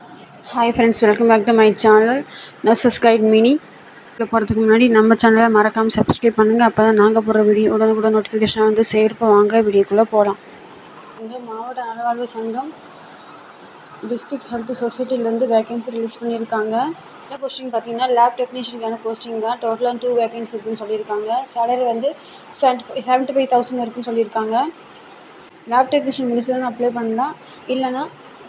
Hi friends, welcome back to my channel Nurses Guide Mini. போகிறதுக்கு முன்னாடி நம்ம சேனலை மறக்காமல் சப்ஸ்கிரைப் பண்ணுங்கள். அப்போ தான் நாங்கள் போடுற வீடியோ உடனுக்குடன் நோட்டிஃபிகேஷன் வந்து சேர்ப்போம். வாங்க வீடியோக்குள்ளே போகலாம். இந்த மாவட்ட நலவாழ்வு சங்கம் டிஸ்ட்ரிக்ட் ஹெல்த் சொசைட்டிலேருந்து வேகன்சி ரிலீஸ் பண்ணியிருக்காங்க. என்ன போஸ்டிங் பார்த்தீங்கன்னா லேப் டெக்னீஷியனுக்கான போஸ்டிங் தான். டோட்டலாக 2 வேகன்சி இருக்குன்னு சொல்லியிருக்காங்க. சேலரி வந்து 75,000 இருக்குன்னு சொல்லியிருக்காங்க. லேப் டெக்னீஷியன் முடிச்சதுன்னு அப்ளை பண்ணலாம், இல்லைனா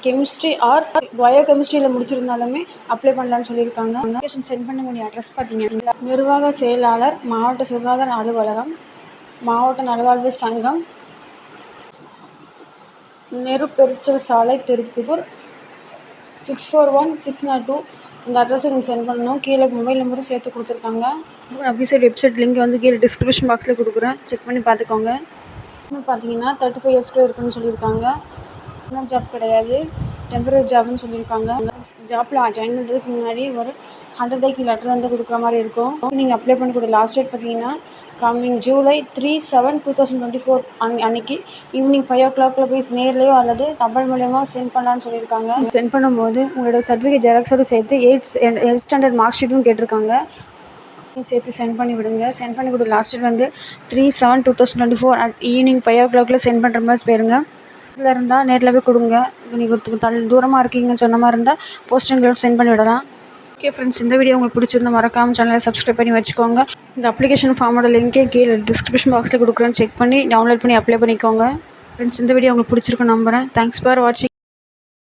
கெமிஸ்ட்ரி ஆர் பயோகெமிஸ்ட்ரியில் முடிச்சிருந்தாலுமே அப்ளை பண்ணலான்னு சொல்லியிருக்காங்க. அப்ளிகேஷன் சென்ட் பண்ண வேண்டிய அட்ரஸ் பார்த்தீங்கன்னா நிர்வாக செயலாளர், மாவட்ட சுகாதார அலுவலகம், மாவட்ட நலவாழ்வு சங்கம், நெருப்பெரிச்சல் சாலை, திருப்பூர் 641602. இந்த அட்ரஸுக்கு நீங்கள் சென்ட் பண்ணணும். கீழே மொபைல் நம்பரும் சேர்த்து கொடுத்துருக்காங்க. அஃபிஷியல் வெப்சைட் லிங்க் வந்து கீழே டிஸ்கிரிப்ஷன் பாக்ஸில் கொடுக்குறேன், செக் பண்ணி பார்த்துக்கோங்க. பார்த்தீங்கன்னா 35 இயர்ஸ்க்குள்ளே இருக்குன்னு சொல்லியிருக்காங்க. இன்னும் ஜாப் கிடையாது, டெம்பரரி ஜாப்னு சொல்லியிருக்காங்க. ஜாப்பில் ஜாயின் பண்ணுறதுக்கு முன்னாடி ஒரு 100 டேக்கு லெட்டர் வந்து கொடுக்குற மாதிரி இருக்கும். நீங்கள் அப்ளை பண்ணக்கூடிய லாஸ்ட் டேட் பார்த்தீங்கன்னா கம்மிங் July 3/7/2024 அன்னைக்கு ஈவினிங் 5 o'clock போய் நேர்லையோ அல்லது தபால் மூலியமாக சென்ட் பண்ணலான்னு சொல்லியிருக்காங்க. சென்ட் பண்ணும்போது உங்களோட சர்டிஃபிகேட் ஜெராக்ஸோடு சேர்த்து 8th ஸ்டாண்டர்ட் மார்க் ஷீட்டும் கேட்டிருக்காங்க. சேர்த்து சென்ட் பண்ணி விடுங்க. சென்ட் பண்ணி கொடுத்த லாஸ்ட் டேட் வந்து 3/7/2024 ஈவினிங் 5 o'clock சென்ட் பண்ணுற மாதிரி போயிருங்க. இதில் இருந்தால் நேரில் போய் கொடுங்க. நீங்கள் தூரமாக இருக்கீங்கன்னு சொன்ன மாதிரி இருந்தால் போஸ்டர் சென்ட் பண்ணி விடலாம். ஓகே ஃப்ரெண்ட்ஸ், இந்த வீடியோ உங்களுக்கு பிடிச்சிருந்தா மறக்காமல் சேனலை சப்ஸ்கிரைப் பண்ணி வச்சுக்கோங்க. இந்த அப்ளிகேஷன் ஃபார்மோட லிங்க்கே கீழே டிஸ்கிரிப்ஷன் பாக்ஸில் கொடுக்குறேன்னு செக் பண்ணி டவுன்லோட் பண்ணி அப்ளை பண்ணிக்கோங்க. ஃப்ரெண்ட்ஸ், இந்த வீடியோ உங்களுக்கு பிடிச்சிருக்குன்னு நம்புகிறேன். தேங்க்ஸ் ஃபார் வாட்சிங்.